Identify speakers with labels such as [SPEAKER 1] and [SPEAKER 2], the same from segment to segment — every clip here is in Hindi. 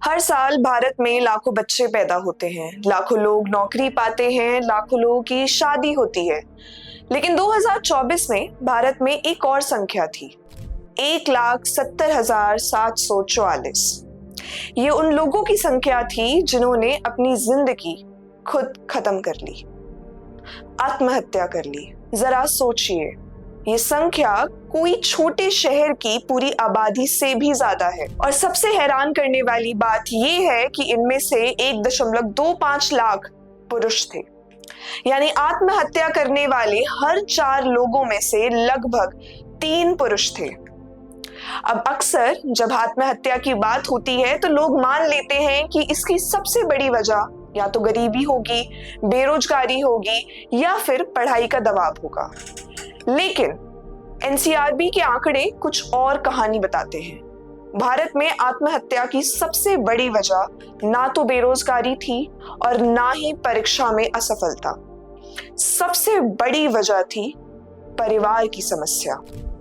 [SPEAKER 1] हर साल भारत में लाखों बच्चे पैदा होते हैं, लाखों लोग नौकरी पाते हैं, लाखों लोगों की शादी होती है। लेकिन 2024 में भारत में एक और संख्या थी, 1,70,744। ये उन लोगों की संख्या थी जिन्होंने अपनी जिंदगी खुद खत्म कर ली, आत्महत्या कर ली। जरा सोचिए, ये संख्या कोई छोटे शहर की पूरी आबादी से भी ज्यादा है। और सबसे हैरान करने वाली बात ये है कि इनमें से 1.25 लाख पुरुष थे। यानी आत्महत्या करने वाले हर 4 लोगों में से लगभग 3 पुरुष थे। अब अक्सर जब आत्महत्या की बात होती है तो लोग मान लेते हैं कि इसकी सबसे बड़ी वजह या तो गरीबी होगी, बेरोजगारी होगी या फिर पढ़ाई का दबाव होगा। लेकिन एनसीआरबी के आंकड़े कुछ और कहानी बताते हैं। भारत में आत्महत्या की सबसे बड़ी वजह ना तो बेरोजगारी थी और ना ही परीक्षा में असफलता। सबसे बड़ी वजह थी परिवार की समस्या।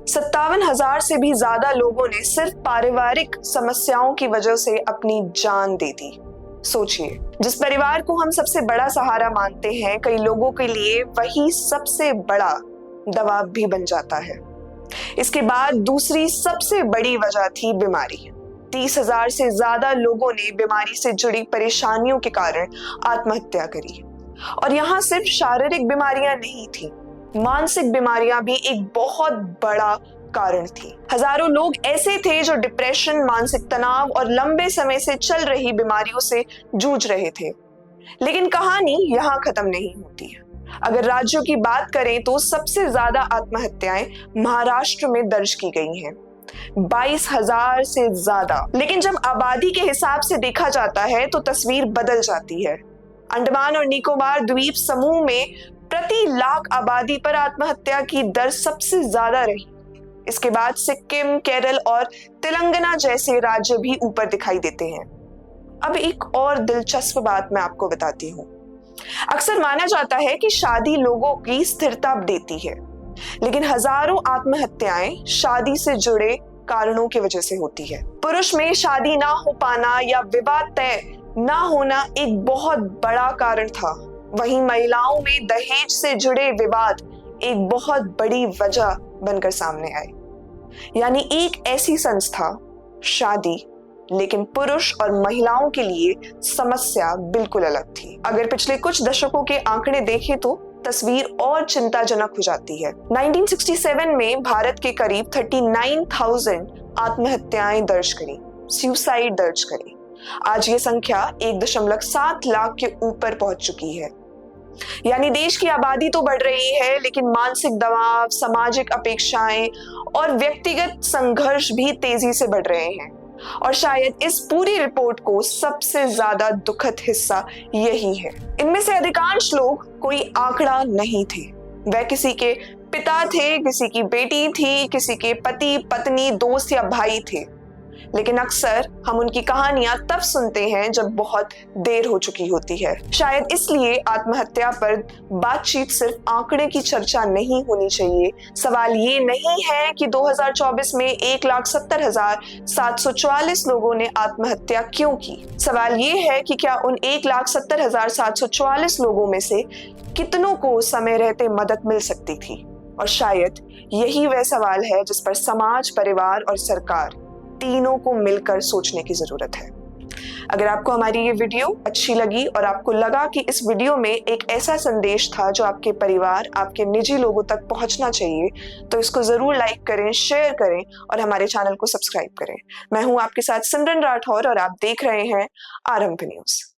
[SPEAKER 1] 57,000 से भी ज्यादा लोगों ने सिर्फ पारिवारिक समस्याओं की वजह से अपनी जान दे दी। सोचिए, जिस परिवार को हम सबसे बड़ा सहारा मानते हैं, कई लोगों के लिए वही सबसे बड़ा दबाव भी बन जाता है। इसके बाद दूसरी सबसे बड़ी वजह थी बीमारी। 30,000 से ज्यादा लोगों ने बीमारी से जुड़ी परेशानियों के कारण आत्महत्या करी। और यहाँ सिर्फ शारीरिक बीमारियां नहीं थी, मानसिक बीमारियां भी एक बहुत बड़ा कारण थी। हजारों लोग ऐसे थे जो डिप्रेशन, मानसिक तनाव और लंबे समय से चल रही बीमारियों से जूझ रहे थे। लेकिन कहानी यहाँ खत्म नहीं होती है। अगर राज्यों की बात करें तो सबसे ज्यादा आत्महत्याएं महाराष्ट्र में दर्ज की गई हैं, 22,000 से ज्यादा। लेकिन जब आबादी के हिसाब से देखा जाता है तो तस्वीर बदल जाती है। अंडमान और निकोबार द्वीप समूह में प्रति लाख आबादी पर आत्महत्या की दर सबसे ज्यादा रही। इसके बाद सिक्किम, केरल और तेलंगाना जैसे राज्य भी ऊपर दिखाई देते हैं। अब एक और दिलचस्प बात मैं आपको बताती हूँ। अक्सर माना जाता है कि शादी लोगों की स्थिरता देती है, लेकिन हजारों आत्महत्याएं शादी से जुड़े कारणों की वजह से होती है। पुरुष में शादी ना हो पाना या विवाह तय ना होना एक बहुत बड़ा कारण था। वहीं महिलाओं में दहेज से जुड़े विवाद एक बहुत बड़ी वजह बनकर सामने आए। यानी एक ऐसी संस्था, शादी, लेकिन पुरुष और महिलाओं के लिए समस्या बिल्कुल अलग थी। अगर पिछले कुछ दशकों के आंकड़े देखें तो तस्वीर और चिंताजनक हो जाती है। 1967 में भारत के करीब 39,000 आत्महत्याएं दर्ज करी, सुसाइड दर्ज करी। आज ये संख्या 1.7 लाख के ऊपर पहुंच चुकी है। यानी देश की आबादी तो बढ़ रही है, लेकिन मानसिक दबाव, सामाजिक अपेक्षाएं और व्यक्तिगत संघर्ष भी तेजी से बढ़ रहे हैं। और शायद इस पूरी रिपोर्ट को सबसे ज्यादा दुखद हिस्सा यही है। इनमें से अधिकांश लोग कोई आंकड़ा नहीं थे। वह किसी के पिता थे, किसी की बेटी थी, किसी के पति, पत्नी, दोस्त या भाई थे। लेकिन अक्सर हम उनकी कहानियां तब सुनते हैं जब बहुत देर हो चुकी होती है। शायद इसलिए आत्महत्या पर बातचीत सिर्फ आंकड़े की चर्चा नहीं होनी चाहिए। सवाल ये नहीं है कि 2024 में 1,70,744 लोगों ने आत्महत्या क्यों की। सवाल ये है कि क्या उन 1,70,744 लोगों में से कितनों को समय रहते मदद मिल सकती थी। और शायद यही वह सवाल है जिस पर समाज, परिवार और सरकार तीनों को मिलकर सोचने की जरूरत है। अगर आपको हमारी ये वीडियो अच्छी लगी और आपको लगा कि इस वीडियो में एक ऐसा संदेश था जो आपके परिवार, आपके निजी लोगों तक पहुंचना चाहिए, तो इसको जरूर लाइक करें, शेयर करें और हमारे चैनल को सब्सक्राइब करें। मैं हूं आपके साथ सिमरन राठौर और आप देख रहे हैं आरंभ न्यूज।